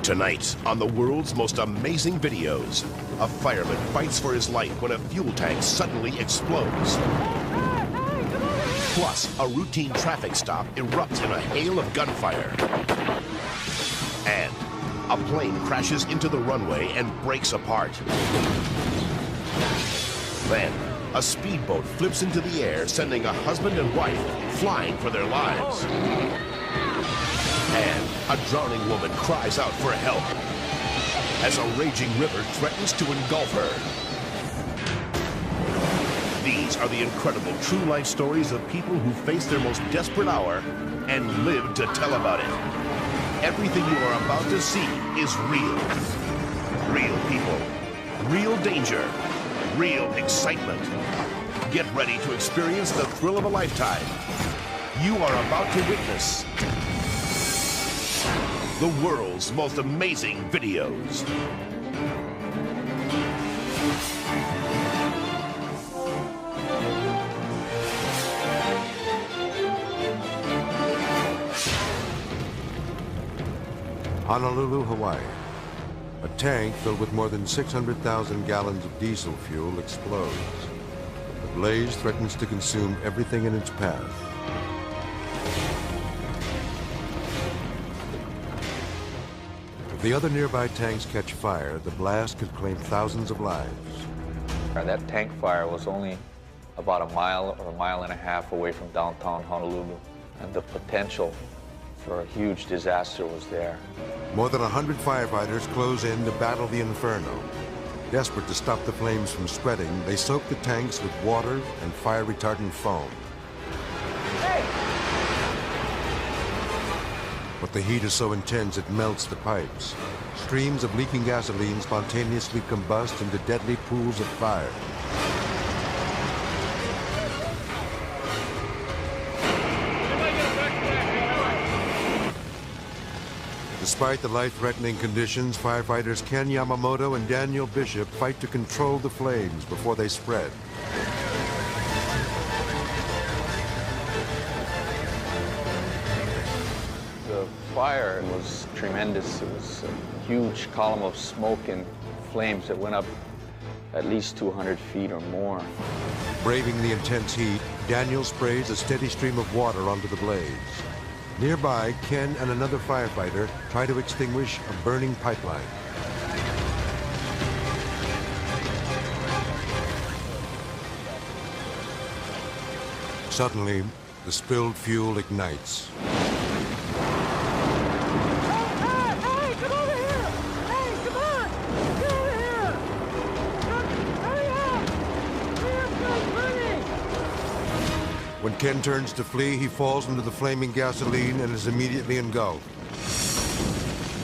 Tonight, on the world's most amazing videos, a fireman fights for his life when a fuel tank suddenly explodes. Plus, a routine traffic stop erupts in a hail of gunfire. And a plane crashes into the runway and breaks apart. Then, a speedboat flips into the air, sending a husband and wife flying for their lives. And a drowning woman cries out for help as a raging river threatens to engulf her. These are the incredible true life stories of people who face their most desperate hour and live to tell about it. Everything you are about to see is real. Real people, real danger, real excitement. Get ready to experience the thrill of a lifetime. You are about to witness the world's most amazing videos. Honolulu, Hawaii. A tank filled with more than 600,000 gallons of diesel fuel explodes. The blaze threatens to consume everything in its path. If the other nearby tanks catch fire, the blast could claim thousands of lives. That tank fire was only about a mile or a mile and a half away from downtown Honolulu, and the potential for a huge disaster was there. More than 100 firefighters close in to battle the inferno. Desperate to stop the flames from spreading, they soak the tanks with water and fire-retardant foam. Hey! But the heat is so intense it melts the pipes. Streams of leaking gasoline spontaneously combust into deadly pools of fire. Despite the life-threatening conditions, firefighters Ken Yamamoto and Daniel Bishop fight to control the flames before they spread. The fire was tremendous. It was a huge column of smoke and flames that went up at least 200 feet or more. Braving the intense heat, Daniel sprays a steady stream of water onto the blaze. Nearby, Ken and another firefighter try to extinguish a burning pipeline. Suddenly, the spilled fuel ignites. Hey, come over here! Hey, come on! Get over here! Hurry up! Hurry up, guys, burning! When Ken turns to flee, he falls into the flaming gasoline and is immediately engulfed.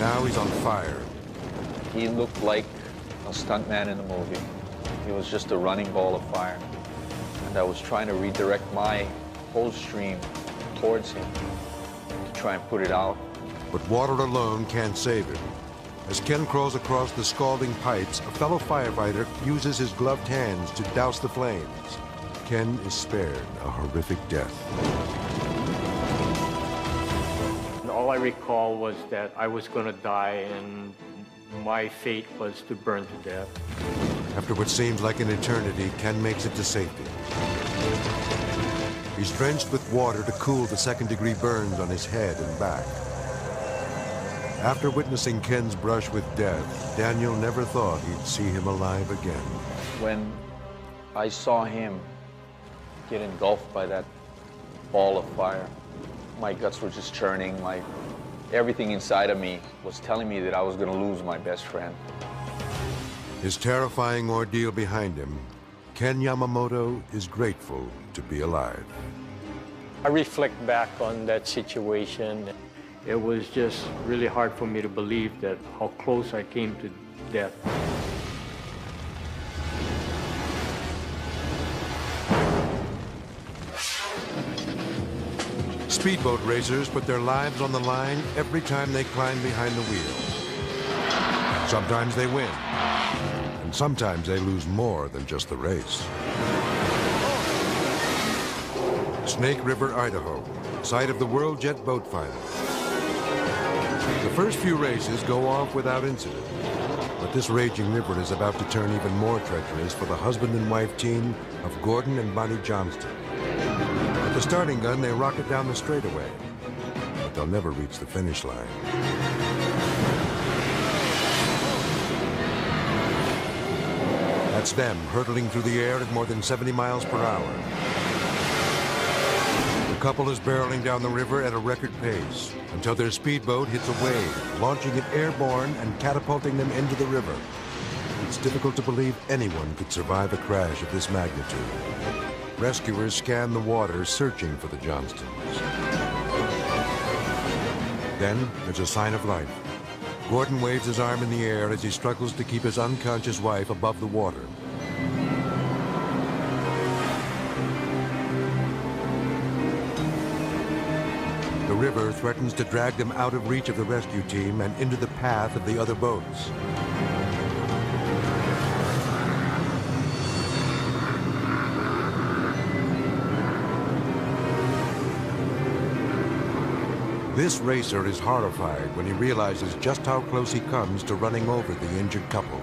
Now he's on fire. He looked like a stuntman in the movie. He was just a running ball of fire. And I was trying to redirect my hose stream towards him to try and put it out. But water alone can't save him. As Ken crawls across the scalding pipes, a fellow firefighter uses his gloved hands to douse the flames. Ken is spared a horrific death. All I recall was that I was going to die and my fate was to burn to death. After what seems like an eternity, Ken makes it to safety. He's drenched with water to cool the second-degree burns on his head and back. After witnessing Ken's brush with death, Daniel never thought he'd see him alive again. When I saw him get engulfed by that ball of fire, my guts were just churning. Everything inside of me was telling me that I was going to lose my best friend. His terrifying ordeal behind him, Ken Yamamoto is grateful to be alive. I reflect back on that situation. It was just really hard for me to believe that how close I came to death. Speedboat racers put their lives on the line every time they climb behind the wheel. Sometimes they win, and sometimes they lose more than just the race. Snake River, Idaho, site of the World Jet Boat Final. The first few races go off without incident, but this raging river is about to turn even more treacherous for the husband and wife team of Gordon and Bonnie Johnston. At the starting gun, they rocket down the straightaway, but they'll never reach the finish line. That's them hurtling through the air at more than 70 miles per hour. The couple is barreling down the river at a record pace until their speedboat hits a wave, launching it airborne and catapulting them into the river. It's difficult to believe anyone could survive a crash of this magnitude. Rescuers scan the water, searching for the Johnstons. Then there's a sign of life. Gordon waves his arm in the air as he struggles to keep his unconscious wife above the water. The river threatens to drag them out of reach of the rescue team and into the path of the other boats. This racer is horrified when he realizes just how close he comes to running over the injured couple.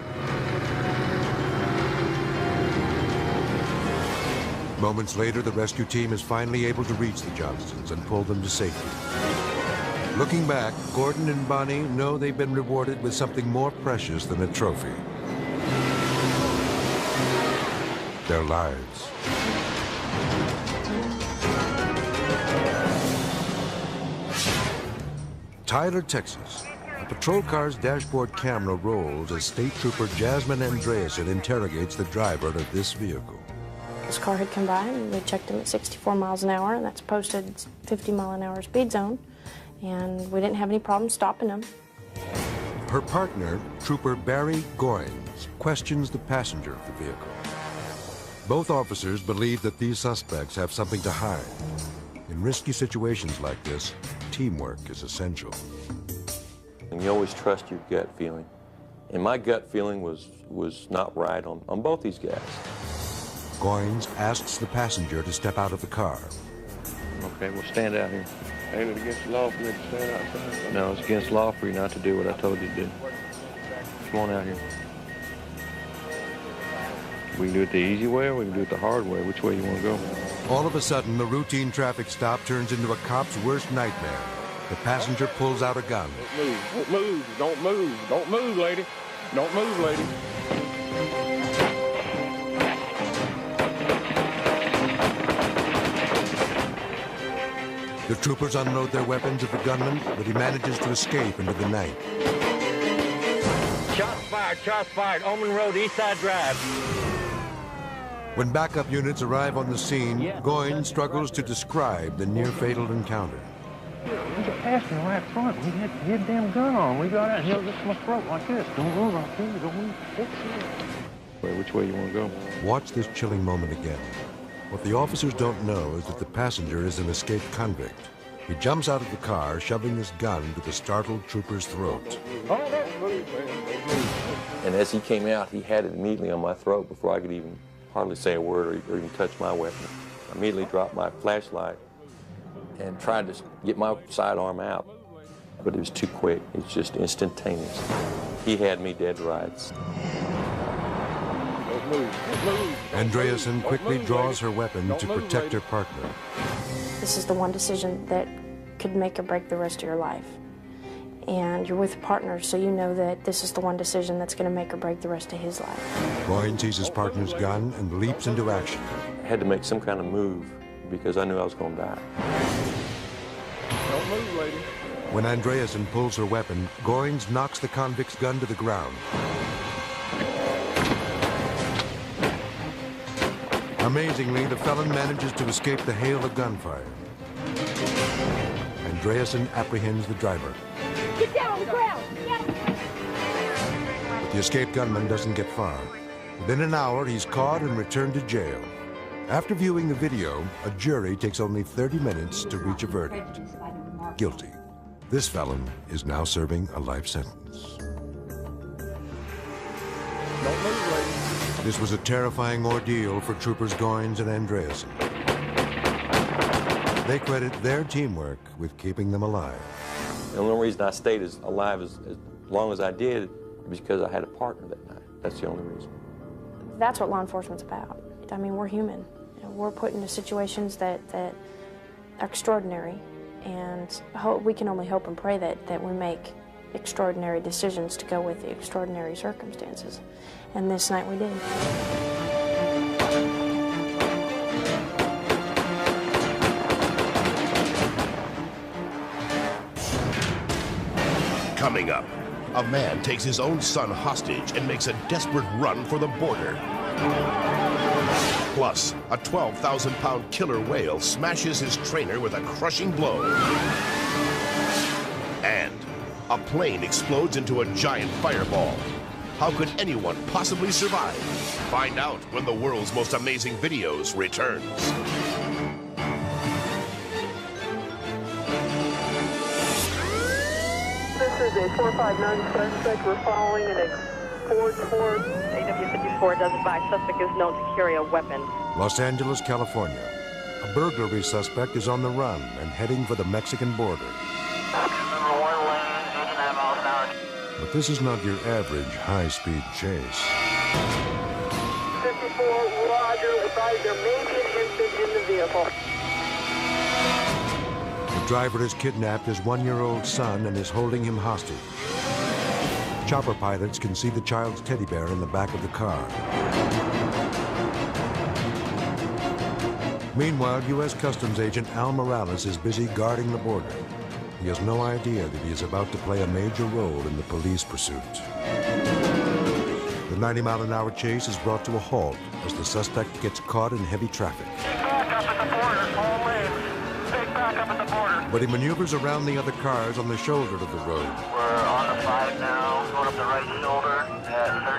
Moments later, the rescue team is finally able to reach the Johnstons and pull them to safety. Looking back, Gordon and Bonnie know they've been rewarded with something more precious than a trophy: their lives. Tyler, Texas. A patrol car's dashboard camera rolls as State Trooper Jasmine Andreasen interrogates the driver of this vehicle. This car had come by and we checked him at 64 miles an hour, and that's posted 50-mile-an-hour speed zone, and we didn't have any problem stopping him. Her partner, Trooper Barry Goines, questions the passenger of the vehicle. Both officers believe that these suspects have something to hide. In risky situations like this, teamwork is essential. And you always trust your gut feeling. And my gut feeling was not right on both these guys. Goines asks the passenger to step out of the car. Okay, we'll stand out here. Ain't it against the law for you to stand outside? No, it's against law for you not to do what I told you to do. Come on out here. We can do it the easy way or we can do it the hard way. Which way you want to go? All of a sudden, the routine traffic stop turns into a cop's worst nightmare. The passenger pulls out a gun. Don't move, don't move, don't move, don't move, lady. Don't move, lady. The troopers unload their weapons at the gunman, but he manages to escape into the night. Shots fired, Omen Road, East Side Drive. When backup units arrive on the scene, Goines struggles to describe the near-fatal encounter. We got past him right front. We had his damn gun on. We got out and held this to my throat like this. Don't move out here, don't move. Which way you want to go? Watch this chilling moment again. What the officers don't know is that the passenger is an escaped convict. He jumps out of the car, shoving his gun to the startled trooper's throat. Oh, don't move, man. Don't move. And as he came out, he had it immediately on my throat before I could even hardly say a word or even touch my weapon. I immediately dropped my flashlight and tried to get my sidearm out, but it was too quick. It was just instantaneous. He had me dead to rights. Andreasen quickly draws her weapon to protect her partner. This is the one decision that could make or break the rest of your life. And you're with a partner, so you know that this is the one decision that's going to make or break the rest of his life. Goines sees his partner's gun and leaps into action. I had to make some kind of move because I knew I was going to die. Don't move, lady. When Andreasen pulls her weapon, Goines knocks the convict's gun to the ground. Amazingly, the felon manages to escape the hail of gunfire. Andreasen apprehends the driver. Get down on the ground! But the escaped gunman doesn't get far. Within an hour, he's caught and returned to jail. After viewing the video, a jury takes only 30 minutes to reach a verdict. Guilty. This felon is now serving a life sentence. Don't move, lady. This was a terrifying ordeal for Troopers Goines and Andreasen. They credit their teamwork with keeping them alive. The only reason I stayed alive as long as I did was because I had a partner that night. That's the only reason. That's what law enforcement's about. I mean, we're human. You know, we're put into situations that are extraordinary, and we can only hope and pray that we make extraordinary decisions to go with the extraordinary circumstances. And this night we did. Coming up, a man takes his own son hostage and makes a desperate run for the border. Plus, a 12,000-pound killer whale smashes his trainer with a crushing blow. And a plane explodes into a giant fireball. How could anyone possibly survive? Find out when the world's most amazing videos returns. This is a 459 suspect. We're following an Ford AW54 does advise suspect is known to carry a weapon. Los Angeles, California. A burglary suspect is on the run and heading for the Mexican border. Number 1 lane, 89 miles an hour. But this is not your average high-speed chase. 54, roger. Advise there may be an infant in the vehicle. The driver has kidnapped his 1-year-old son and is holding him hostage. Chopper pilots can see the child's teddy bear in the back of the car. Meanwhile, U.S. Customs Agent Al Morales is busy guarding the border. He has no idea that he is about to play a major role in the police pursuit. The 90-mile-an-hour chase is brought to a halt as the suspect gets caught in heavy traffic. Back up at the border, all lanes. Take back up at the border. But he maneuvers around the other cars on the shoulder of the road. We're on the 5 now, going up the right shoulder at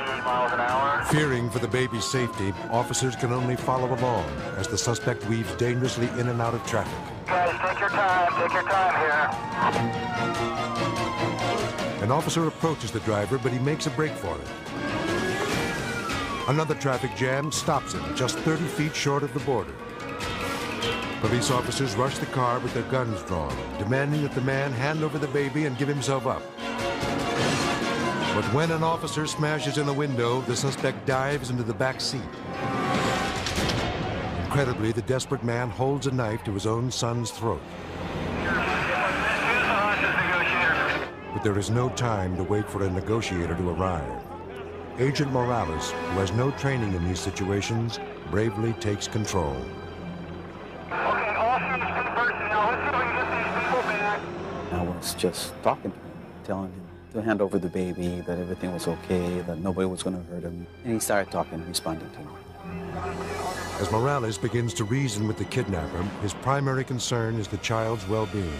38 miles an hour. Fearing for the baby's safety, officers can only follow along as the suspect weaves dangerously in and out of traffic. Guys, take your time here. An officer approaches the driver, but he makes a break for it. Another traffic jam stops him just 30 feet short of the border. Police officers rush the car with their guns drawn, demanding that the man hand over the baby and give himself up. But when an officer smashes in the window, the suspect dives into the back seat. Incredibly, the desperate man holds a knife to his own son's throat. But there is no time to wait for a negotiator to arrive. Agent Morales, who has no training in these situations, bravely takes control. Okay, all things converted now. Let's go and get these people back. I was just talking to him, telling him to hand over the baby, that everything was okay, that nobody was going to hurt him. And he started talking, responding to me. As Morales begins to reason with the kidnapper, his primary concern is the child's well-being.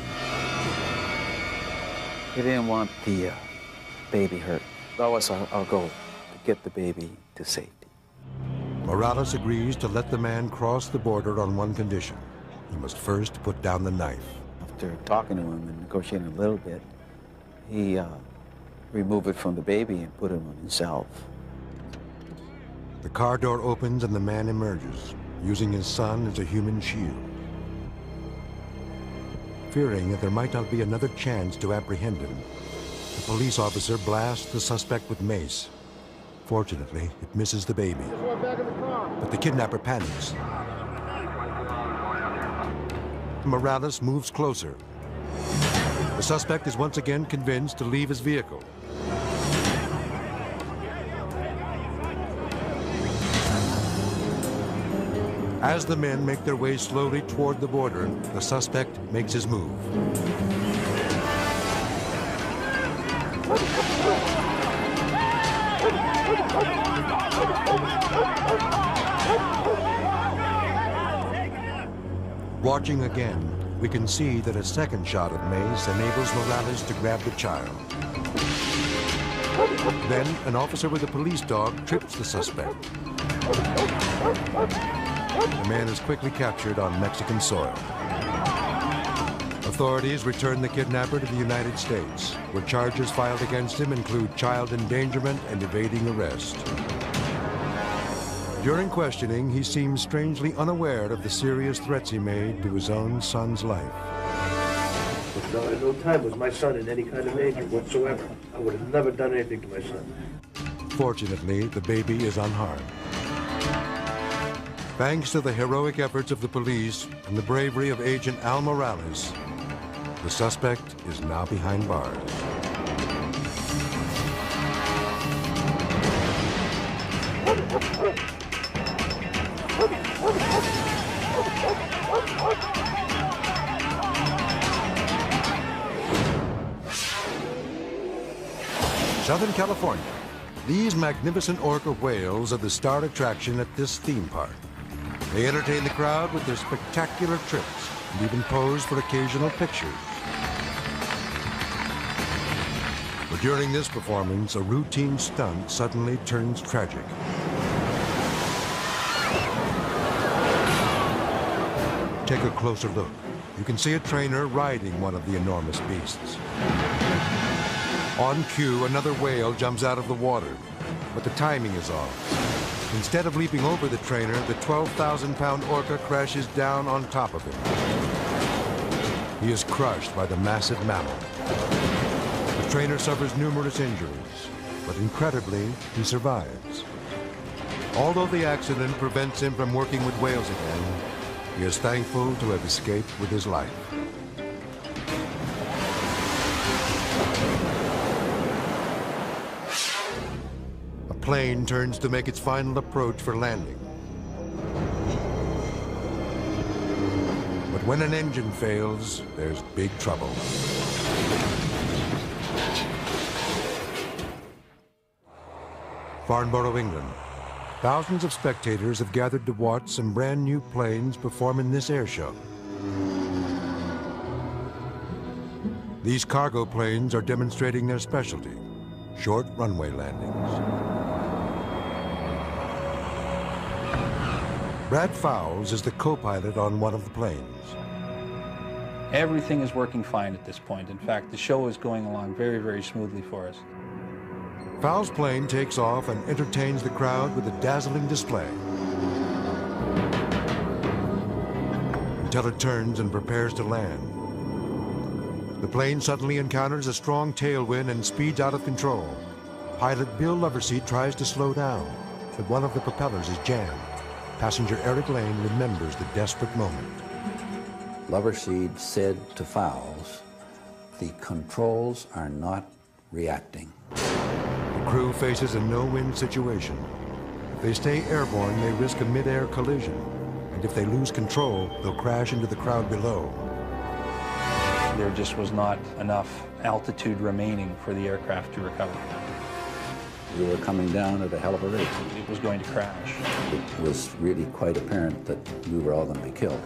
He didn't want the baby hurt. That was our goal, to get the baby to safety. Morales agrees to let the man cross the border on one condition. He must first put down the knife. After talking to him and negotiating a little bit, he removed it from the baby and put it on himself. The car door opens and the man emerges, using his son as a human shield. Fearing that there might not be another chance to apprehend him, the police officer blasts the suspect with mace. Fortunately, it misses the baby. But the kidnapper panics. Morales moves closer. The suspect is once again convinced to leave his vehicle. As the men make their way slowly toward the border, the suspect makes his move. Watching again, we can see that a second shot of mace enables Morales to grab the child. Then, an officer with a police dog trips the suspect. The man is quickly captured on Mexican soil. Authorities return the kidnapper to the United States, where charges filed against him include child endangerment and evading arrest. During questioning, he seems strangely unaware of the serious threats he made to his own son's life. No, at no time was my son in any kind of danger whatsoever. I would have never done anything to my son. Fortunately, the baby is unharmed. Thanks to the heroic efforts of the police and the bravery of Agent Al Morales, the suspect is now behind bars. Southern California. These magnificent orca whales are the star attraction at this theme park. They entertain the crowd with their spectacular tricks and even pose for occasional pictures. But during this performance, a routine stunt suddenly turns tragic. Take a closer look. You can see a trainer riding one of the enormous beasts. On cue, another whale jumps out of the water, but the timing is off. Instead of leaping over the trainer, the 12,000-pound orca crashes down on top of him. He is crushed by the massive mammal. The trainer suffers numerous injuries, but incredibly, he survives. Although the accident prevents him from working with whales again, he is thankful to have escaped with his life. A plane turns to make its final approach for landing. But when an engine fails, there's big trouble. Farnborough, England. Thousands of spectators have gathered to watch some brand new planes perform in this air show. These cargo planes are demonstrating their specialty, short runway landings. Brad Fowles is the co-pilot on one of the planes. Everything is working fine at this point. In fact, the show is going along very, very smoothly for us. Fowles' plane takes off and entertains the crowd with a dazzling display. Until it turns and prepares to land. The plane suddenly encounters a strong tailwind and speeds out of control. Pilot Bill Loverseat tries to slow down, but one of the propellers is jammed. Passenger Eric Lane remembers the desperate moment. Loverseed said to Fowles, "The controls are not reacting." The crew faces a no-win situation. If they stay airborne, they risk a mid-air collision. And if they lose control, they'll crash into the crowd below. There just was not enough altitude remaining for the aircraft to recover. We were coming down at a hell of a rate. It was going to crash. It was really quite apparent that we were all going to be killed.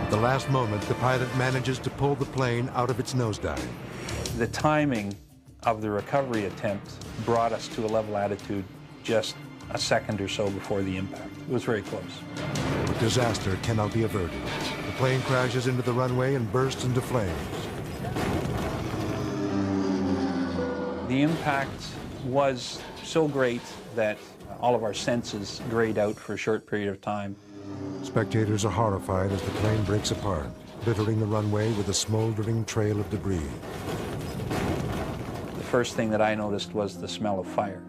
At the last moment, the pilot manages to pull the plane out of its nosedive. The timing of the recovery attempt brought us to a level altitude just a second or so before the impact. It was very close. But disaster cannot be averted. The plane crashes into the runway and bursts into flames. The impact was so great that all of our senses grayed out for a short period of time. Spectators are horrified as the plane breaks apart, littering the runway with a smoldering trail of debris. The first thing that I noticed was the smell of fire.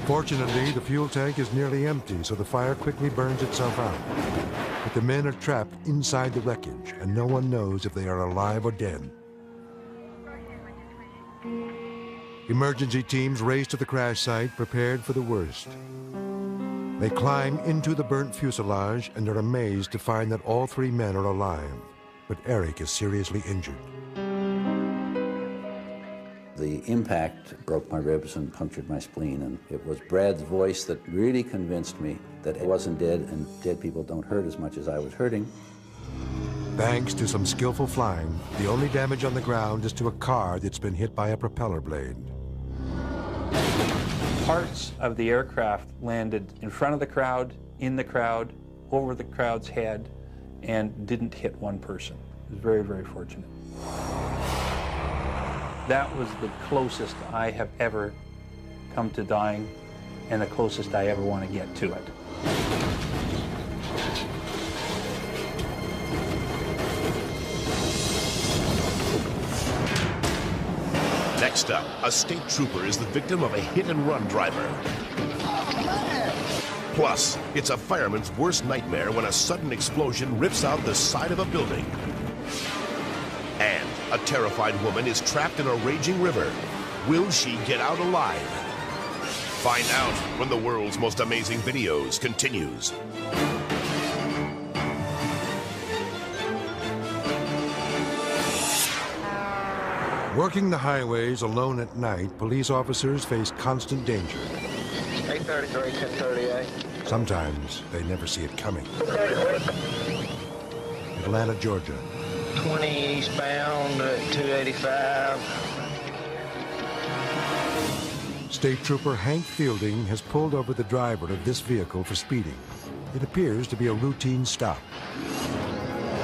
Fortunately, the fuel tank is nearly empty, so the fire quickly burns itself out. But the men are trapped inside the wreckage, and no one knows if they are alive or dead. Emergency teams race to the crash site, prepared for the worst. They climb into the burnt fuselage and are amazed to find that all three men are alive, but Eric is seriously injured. The impact broke my ribs and punctured my spleen, and it was Brad's voice that really convinced me that I wasn't dead, and dead people don't hurt as much as I was hurting. Thanks to some skillful flying, the only damage on the ground is to a car that's been hit by a propeller blade. Parts of the aircraft landed in front of the crowd, in the crowd, over the crowd's head, and didn't hit one person. It was very, very fortunate. That was the closest I have ever come to dying, and the closest I ever want to get to it. Next up, a state trooper is the victim of a hit-and-run driver. Plus, it's a fireman's worst nightmare when a sudden explosion rips out the side of a building. And a terrified woman is trapped in a raging river. Will she get out alive? Find out when the world's most amazing videos continues. Working the highways alone at night, police officers face constant danger. 833, 1038. Sometimes they never see it coming. Atlanta, Georgia. 20 eastbound at 285. State Trooper Hank Fielding has pulled over the driver of this vehicle for speeding. It appears to be a routine stop.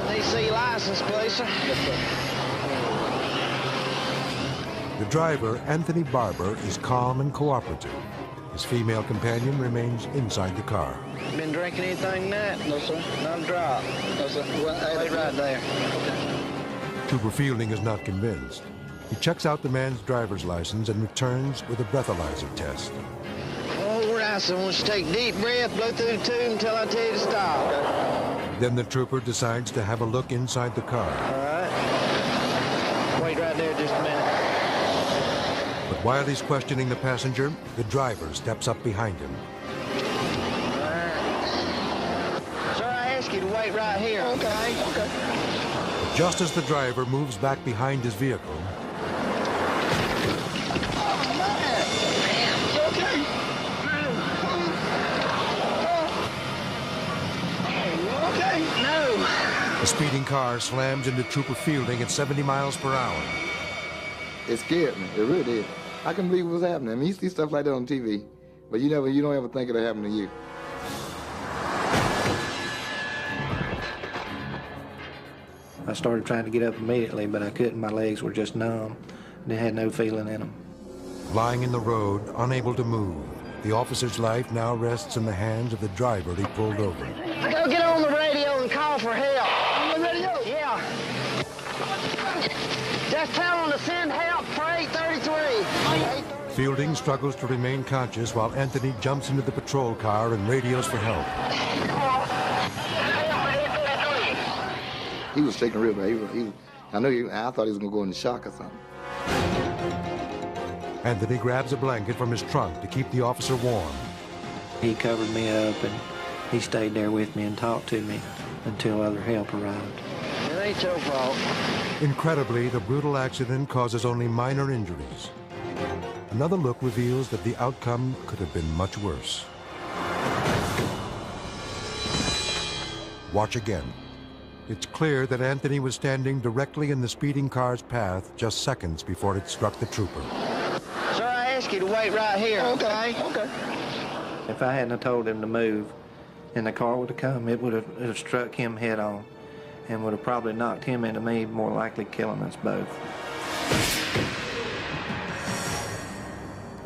DC license, please, sir. The driver, Anthony Barber, is calm and cooperative. His female companion remains inside the car. Been drinking anything tonight? No, sir. Not a drop. No, sir. Wait right there. Trooper Fielding is not convinced. He checks out the man's driver's license and returns with a breathalyzer test. All right, so I want you to take a deep breath, blow through the tube until I tell you to stop. Then the trooper decides to have a look inside the car. All right. Wait right there just a minute. But while he's questioning the passenger, the driver steps up behind him. All right. Sir, I ask you to wait right here. Okay. But just as the driver moves back behind his vehicle, the speeding car slams into Trooper Fielding at 70 miles per hour. It scared me. It really did. I couldn't believe what was happening. I mean, you see stuff like that on TV, but you don't ever think it'll happen to you. I started trying to get up immediately, but I couldn't. My legs were just numb. They had no feeling in them. Lying in the road, unable to move, the officer's life now rests in the hands of the driver he pulled over. Go get on the radio and call for help. On the radio? Yeah. Just tell them to send help for 833. Fielding struggles to remain conscious while Anthony jumps into the patrol car and radios for help. He was shaking real bad. I thought he was going to go into shock or something. Anthony grabs a blanket from his trunk to keep the officer warm. He covered me up and he stayed there with me and talked to me until other help arrived. It ain't your fault. Incredibly, the brutal accident causes only minor injuries. Another look reveals that the outcome could have been much worse. Watch again. It's clear that Anthony was standing directly in the speeding car's path just seconds before it struck the trooper. Sir, I ask you to wait right here. Okay. If I hadn't told him to move and the car would have come, it would have struck him head on and would have probably knocked him into me, more likely killing us both.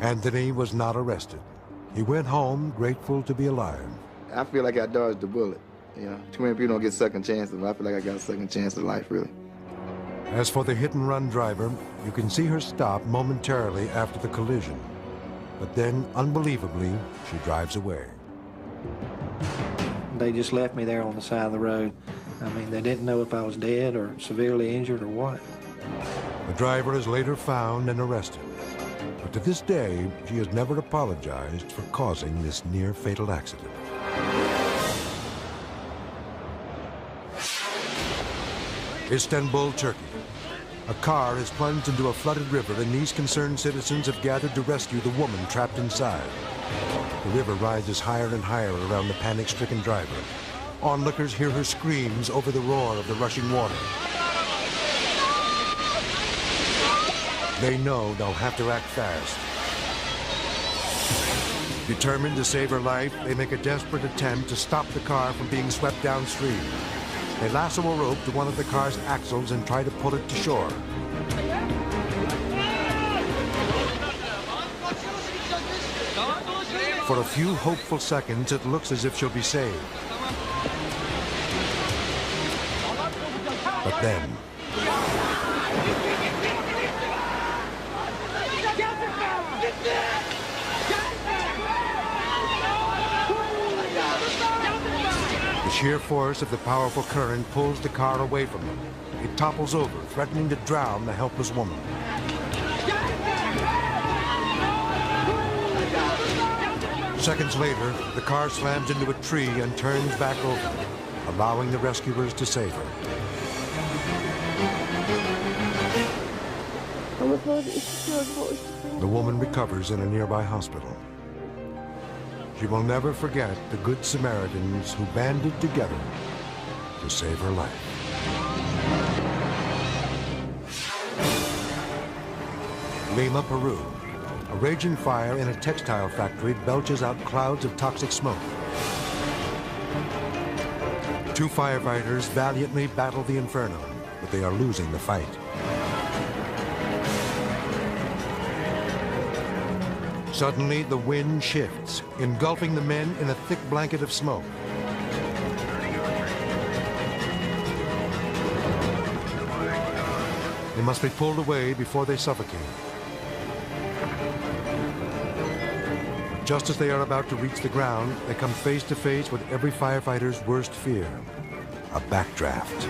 Anthony was not arrested. He went home grateful to be alive. I feel like I dodged the bullet. Too many people don't get second chances, but I feel like I got a second chance in life, really. As for the hit-and-run driver, you can see her stop momentarily after the collision. But then, unbelievably, she drives away. They just left me there on the side of the road. I mean, they didn't know if I was dead or severely injured or what. The driver is later found and arrested. But to this day, she has never apologized for causing this near-fatal accident. Istanbul, Turkey. A car has plunged into a flooded river, and these concerned citizens have gathered to rescue the woman trapped inside. The river rises higher and higher around the panic-stricken driver. Onlookers hear her screams over the roar of the rushing water. They know they'll have to act fast. Determined to save her life, they make a desperate attempt to stop the car from being swept downstream. They lasso a rope to one of the car's axles and try to pull it to shore. For a few hopeful seconds, it looks as if she'll be saved. But then... the sheer force of the powerful current pulls the car away from them. It topples over, threatening to drown the helpless woman. Seconds later, the car slams into a tree and turns back over, allowing the rescuers to save her. The woman recovers in a nearby hospital. She will never forget the good Samaritans who banded together to save her life. Lima, Peru. A raging fire in a textile factory belches out clouds of toxic smoke. 2 firefighters valiantly battle the inferno, but they are losing the fight. Suddenly, the wind shifts, engulfing the men in a thick blanket of smoke. They must be pulled away before they suffocate. Just as they are about to reach the ground, they come face to face with every firefighter's worst fear, a backdraft.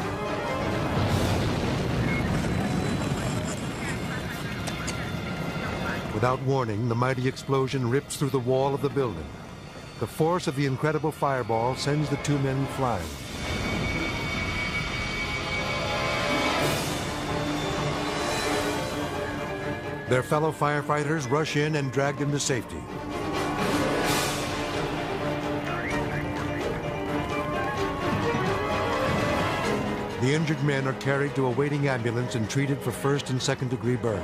Without warning, the mighty explosion rips through the wall of the building. The force of the incredible fireball sends the 2 men flying. Their fellow firefighters rush in and drag them to safety. The injured men are carried to a waiting ambulance and treated for 1st and 2nd degree burns.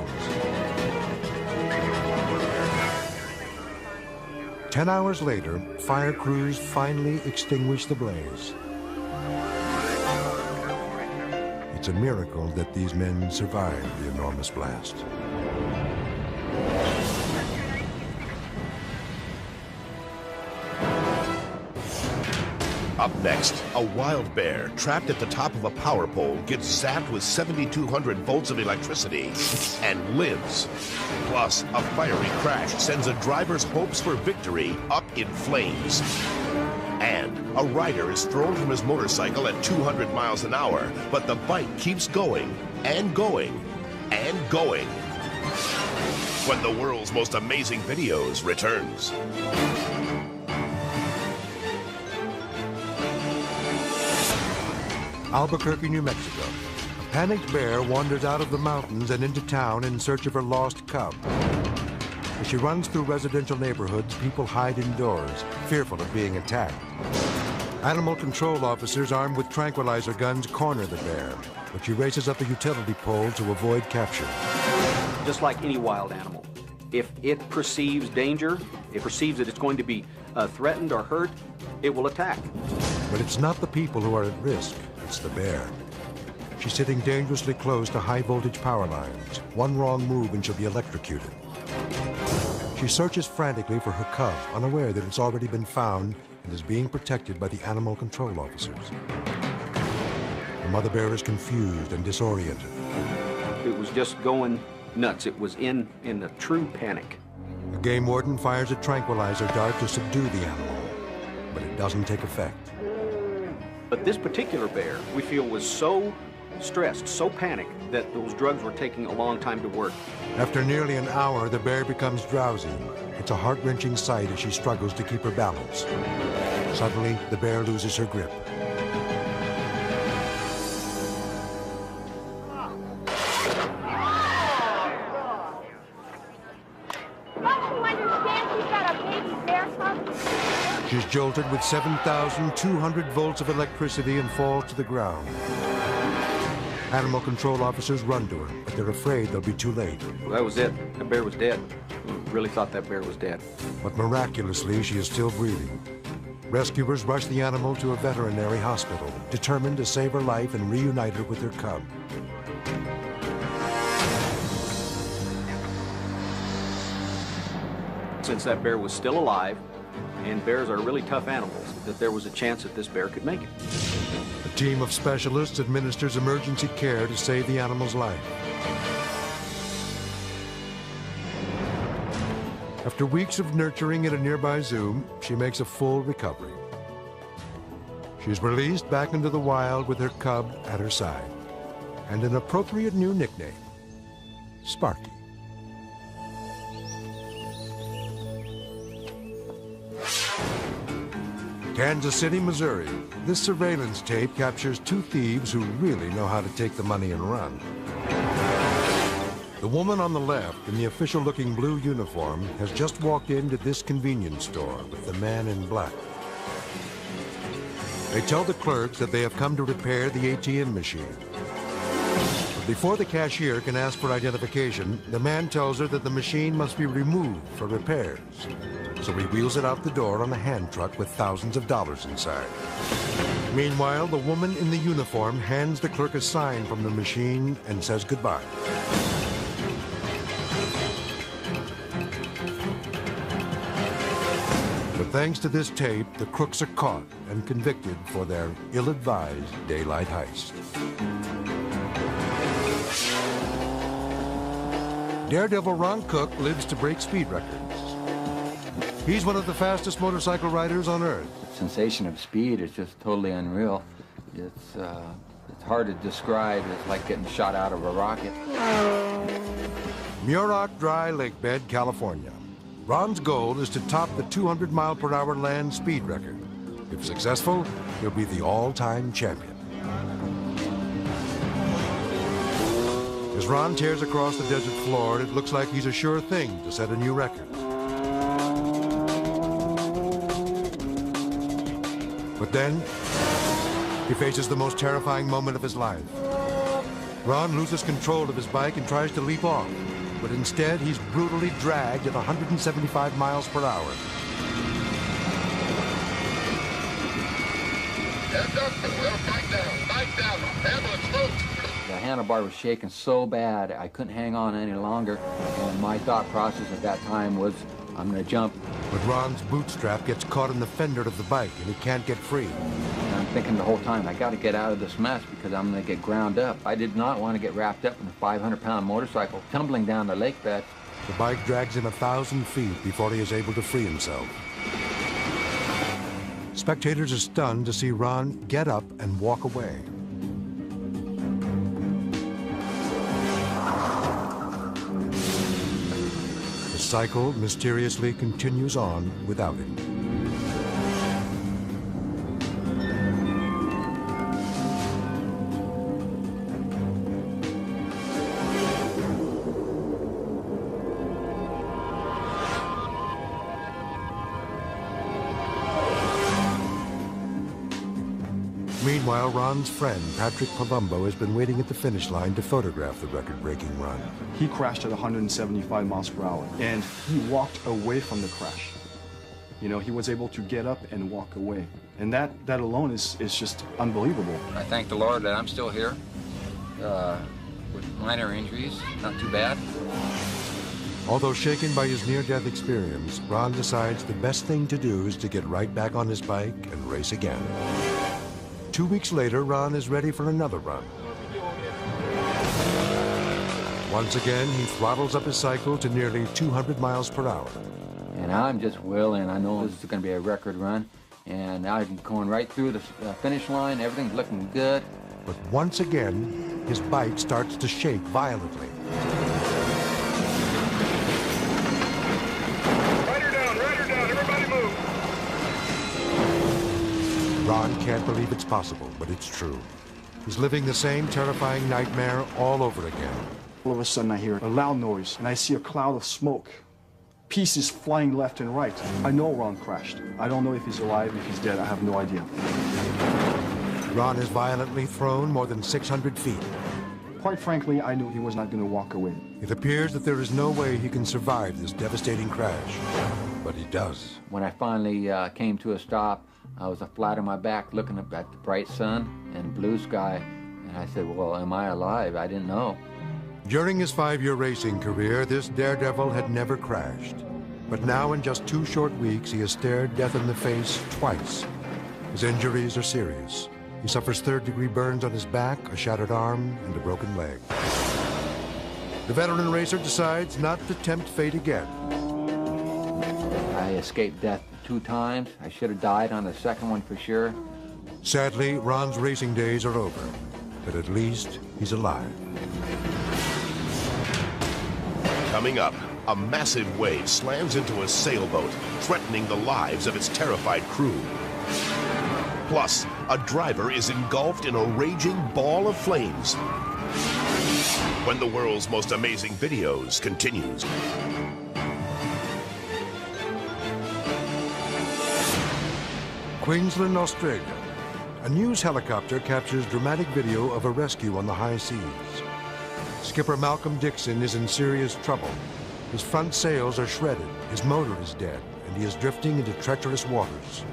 10 hours later, fire crews finally extinguish the blaze. It's a miracle that these men survived the enormous blast. Up next, a wild bear trapped at the top of a power pole gets zapped with 7,200 volts of electricity and lives. Plus, a fiery crash sends a driver's hopes for victory up in flames. And a rider is thrown from his motorcycle at 200 miles an hour, but the bike keeps going and going and going. When the world's most amazing videos returns. Albuquerque, New Mexico. A panicked bear wanders out of the mountains and into town in search of her lost cub. As she runs through residential neighborhoods, people hide indoors, fearful of being attacked. Animal control officers armed with tranquilizer guns corner the bear, but she races up a utility pole to avoid capture. Just like any wild animal, if it perceives danger, it perceives that it's going to be threatened or hurt, it will attack. But it's not the people who are at risk, it's the bear. She's sitting dangerously close to high-voltage power lines. One wrong move and she'll be electrocuted. She searches frantically for her cub, unaware that it's already been found and is being protected by the animal control officers. The mother bear is confused and disoriented. It was just going nuts. It was in a true panic. The game warden fires a tranquilizer dart to subdue the animal, but it doesn't take effect. But this particular bear, we feel, was so stressed, so panicked, that those drugs were taking a long time to work. After nearly an hour, the bear becomes drowsy. It's a heart-wrenching sight as she struggles to keep her balance. Suddenly, the bear loses her grip. She's jolted with 7,200 volts of electricity and falls to the ground. Animal control officers run to her, but they're afraid they'll be too late. Well, that was it. That bear was dead. We really thought that bear was dead. But miraculously, she is still breathing. Rescuers rush the animal to a veterinary hospital, determined to save her life and reunite her with her cub. Since that bear was still alive, and bears are really tough animals, that there was a chance that this bear could make it. A team of specialists administers emergency care to save the animal's life. After weeks of nurturing at a nearby zoo, she makes a full recovery. She's released back into the wild with her cub at her side, and an appropriate new nickname, Sparky. Kansas City, Missouri. This surveillance tape captures two thieves who really know how to take the money and run. The woman on the left, in the official-looking blue uniform, has just walked into this convenience store with the man in black. They tell the clerks that they have come to repair the ATM machine. But before the cashier can ask for identification, the man tells her that the machine must be removed for repairs. So he wheels it out the door on a hand truck with thousands of dollars inside. Meanwhile, the woman in the uniform hands the clerk a sign from the machine and says goodbye. But thanks to this tape, the crooks are caught and convicted for their ill-advised daylight heist. Daredevil Ron Cook lives to break speed records. He's one of the fastest motorcycle riders on Earth. The sensation of speed is just totally unreal. It's hard to describe. It's like getting shot out of a rocket. Muroc Dry Lake Bed, California. Ron's goal is to top the 200-mile-per-hour land speed record. If successful, he'll be the all-time champion. As Ron tears across the desert floor, it looks like he's a sure thing to set a new record. But then, he faces the most terrifying moment of his life. Ron loses control of his bike and tries to leap off, but instead he's brutally dragged at 175 miles per hour. The handlebar was shaking so bad I couldn't hang on any longer, and my thought process at that time was, I'm going to jump. But Ron's bootstrap gets caught in the fender of the bike and he can't get free. And I'm thinking the whole time, I got to get out of this mess because I'm going to get ground up. I did not want to get wrapped up in a 500-pound motorcycle tumbling down the lake bed. The bike drags him 1,000 feet before he is able to free himself. Spectators are stunned to see Ron get up and walk away. The cycle mysteriously continues on without him. Meanwhile, Ron's friend, Patrick Palumbo, has been waiting at the finish line to photograph the record-breaking run. He crashed at 175 miles per hour, and he walked away from the crash. You know, he was able to get up and walk away. And that alone is just unbelievable. I thank the Lord that I'm still here with minor injuries, not too bad. Although shaken by his near-death experience, Ron decides the best thing to do is to get right back on his bike and race again. 2 weeks later, Ron is ready for another run. Once again, he throttles up his cycle to nearly 200 miles per hour. And I'm just willing. I know this is going to be a record run, and I'm going right through the finish line. Everything's looking good. But once again, his bike starts to shake violently. Rider down, everybody move. Ron can't believe it's possible, but it's true. He's living the same terrifying nightmare all over again. All of a sudden I hear a loud noise, and I see a cloud of smoke. Pieces flying left and right. I know Ron crashed. I don't know if he's alive, if he's dead, I have no idea. Ron is violently thrown more than 600 feet. Quite frankly, I knew he was not going to walk away. It appears that there is no way he can survive this devastating crash, but he does. When I finally came to a stop, I was flat on my back looking up at the bright sun and blue sky, and I said, well, am I alive? I didn't know. During his 5-year racing career, this daredevil had never crashed. But now in just 2 short weeks, he has stared death in the face twice. His injuries are serious. He suffers 3rd-degree burns on his back, a shattered arm, and a broken leg. The veteran racer decides not to tempt fate again. I escaped death 2 times. I should have died on the second one for sure. Sadly, Ron's racing days are over, but at least he's alive. Coming up, a massive wave slams into a sailboat, threatening the lives of its terrified crew. Plus, a driver is engulfed in a raging ball of flames. When the world's most amazing videos continues. Queensland, Australia. A news helicopter captures dramatic video of a rescue on the high seas. Skipper Malcolm Dixon is in serious trouble. His front sails are shredded, his motor is dead, and he is drifting into treacherous waters.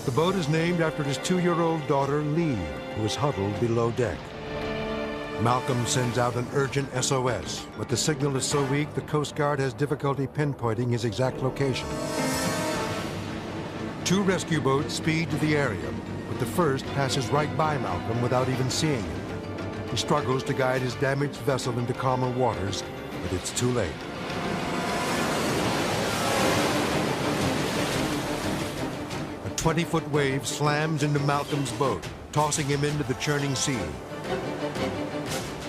The boat is named after his 2-year-old daughter, Lee, who is huddled below deck. Malcolm sends out an urgent SOS, but the signal is so weak the Coast Guard has difficulty pinpointing his exact location. 2 rescue boats speed to the area, but the first passes right by Malcolm without even seeing him. He struggles to guide his damaged vessel into calmer waters, but it's too late. A 20-foot wave slams into Malcolm's boat, tossing him into the churning sea.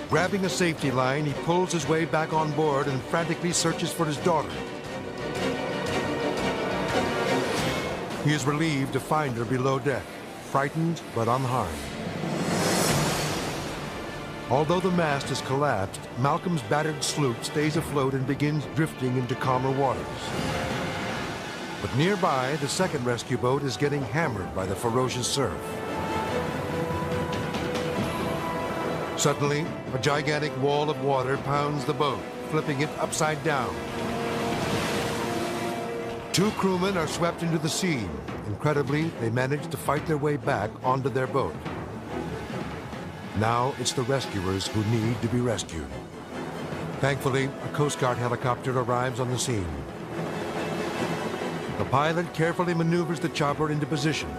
Grabbing a safety line, he pulls his way back on board and frantically searches for his daughter. He is relieved to find her below deck, frightened but unharmed. Although the mast has collapsed, Malcolm's battered sloop stays afloat and begins drifting into calmer waters. But nearby, the second rescue boat is getting hammered by the ferocious surf. Suddenly, a gigantic wall of water pounds the boat, flipping it upside down. 2 crewmen are swept into the sea. Incredibly, they manage to fight their way back onto their boat. Now it's the rescuers who need to be rescued. Thankfully, a Coast Guard helicopter arrives on the scene. The pilot carefully maneuvers the chopper into position.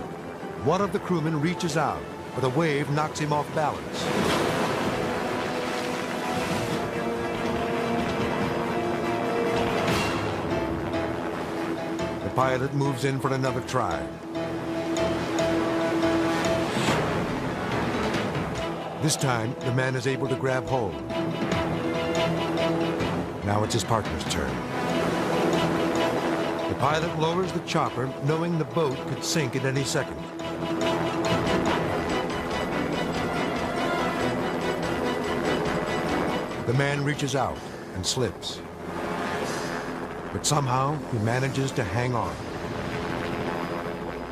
One of the crewmen reaches out, but a wave knocks him off balance. The pilot moves in for another try. This time, the man is able to grab hold. Now it's his partner's turn. The pilot lowers the chopper, knowing the boat could sink at any second. The man reaches out and slips. But somehow, he manages to hang on.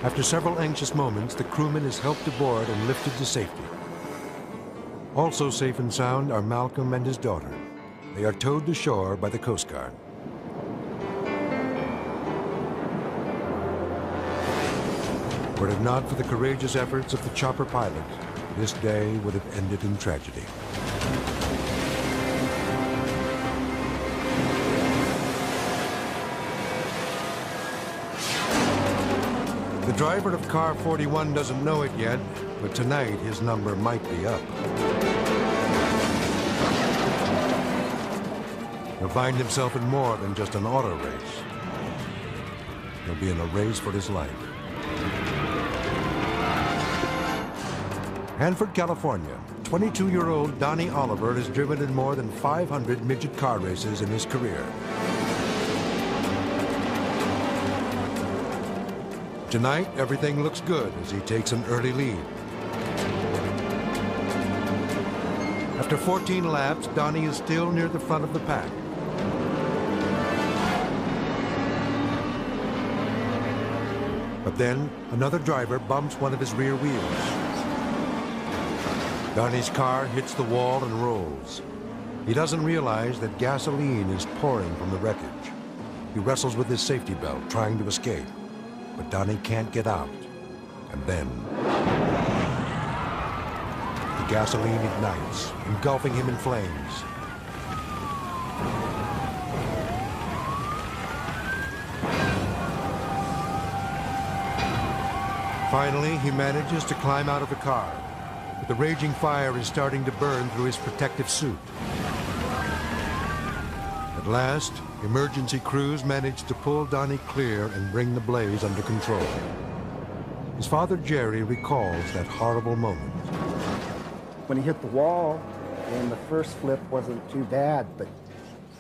After several anxious moments, the crewman is helped aboard and lifted to safety. Also safe and sound are Malcolm and his daughter. They are towed to shore by the Coast Guard. Were it not for the courageous efforts of the chopper pilot, this day would have ended in tragedy. The driver of car 41 doesn't know it yet, but tonight his number might be up. He'll find himself in more than just an auto race. He'll be in a race for his life. Hanford, California. 22-year-old Donnie Oliver has driven in more than 500 midget car races in his career. Tonight, everything looks good as he takes an early lead. After 14 laps, Donnie is still near the front of the pack. But then, another driver bumps one of his rear wheels. Donnie's car hits the wall and rolls. He doesn't realize that gasoline is pouring from the wreckage. He wrestles with his safety belt, trying to escape. But Donnie can't get out. And then the gasoline ignites, engulfing him in flames. Finally, he manages to climb out of the car, but the raging fire is starting to burn through his protective suit. At last, emergency crews manage to pull Donnie clear and bring the blaze under control. His father, Jerry, recalls that horrible moment. When he hit the wall, and the first flip wasn't too bad, but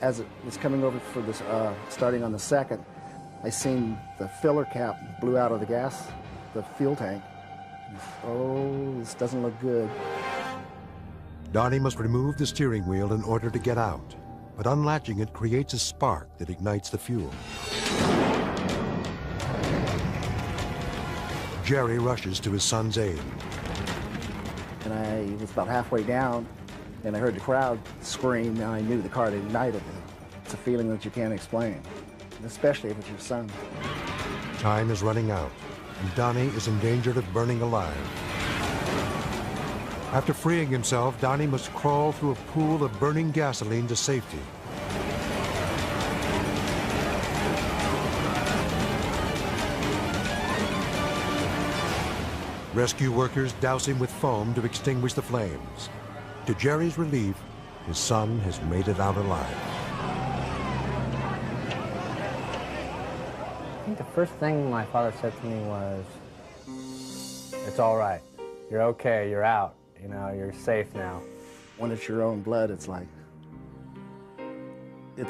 as it was coming over for this, starting on the second, I seen the filler cap blew out of the gas, the fuel tank. Oh, this doesn't look good. Donnie must remove the steering wheel in order to get out, but unlatching it creates a spark that ignites the fuel. Jerry rushes to his son's aid. And I was about halfway down, and I heard the crowd scream, and I knew the car had ignited. It's a feeling that you can't explain, especially if it's your son. Time is running out, and Donnie is in danger of burning alive. After freeing himself, Donnie must crawl through a pool of burning gasoline to safety. Rescue workers douse him with foam to extinguish the flames. To Jerry's relief, his son has made it out alive. I think the first thing my father said to me was, "It's all right. You're okay. You're out. You know, you're safe now." When it's your own blood, it's like, it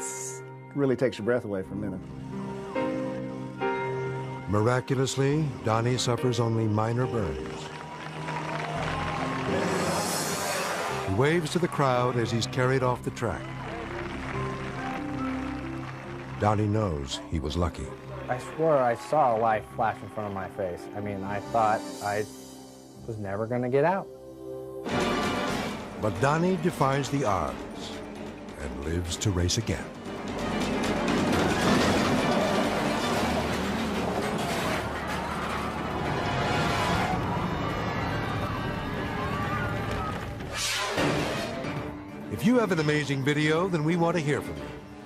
really takes your breath away for a minute. Miraculously, Donnie suffers only minor burns. He waves to the crowd as he's carried off the track. Donnie knows he was lucky. I swore I saw a light flash in front of my face. I mean, I thought I was never going to get out. But Donnie defies the odds and lives to race again. If you have an amazing video, then we want to hear from you.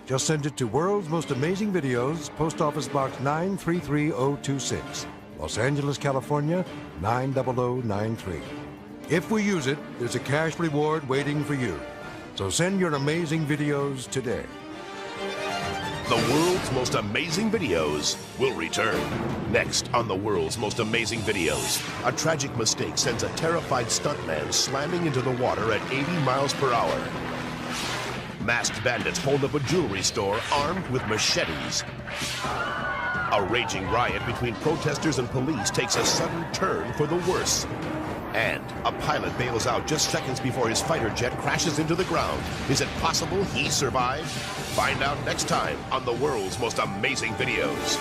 Just send it to World's Most Amazing Videos, Post Office Box 933026, Los Angeles, California, 90093. If we use it, there's a cash reward waiting for you. So send your amazing videos today. The World's Most Amazing Videos will return. Next on The World's Most Amazing Videos, a tragic mistake sends a terrified stuntman slamming into the water at 80 miles per hour. Masked bandits hold up a jewelry store armed with machetes. A raging riot between protesters and police takes a sudden turn for the worse. And a pilot bails out just seconds before his fighter jet crashes into the ground. Is it possible he survived? Find out next time on The World's Most Amazing Videos.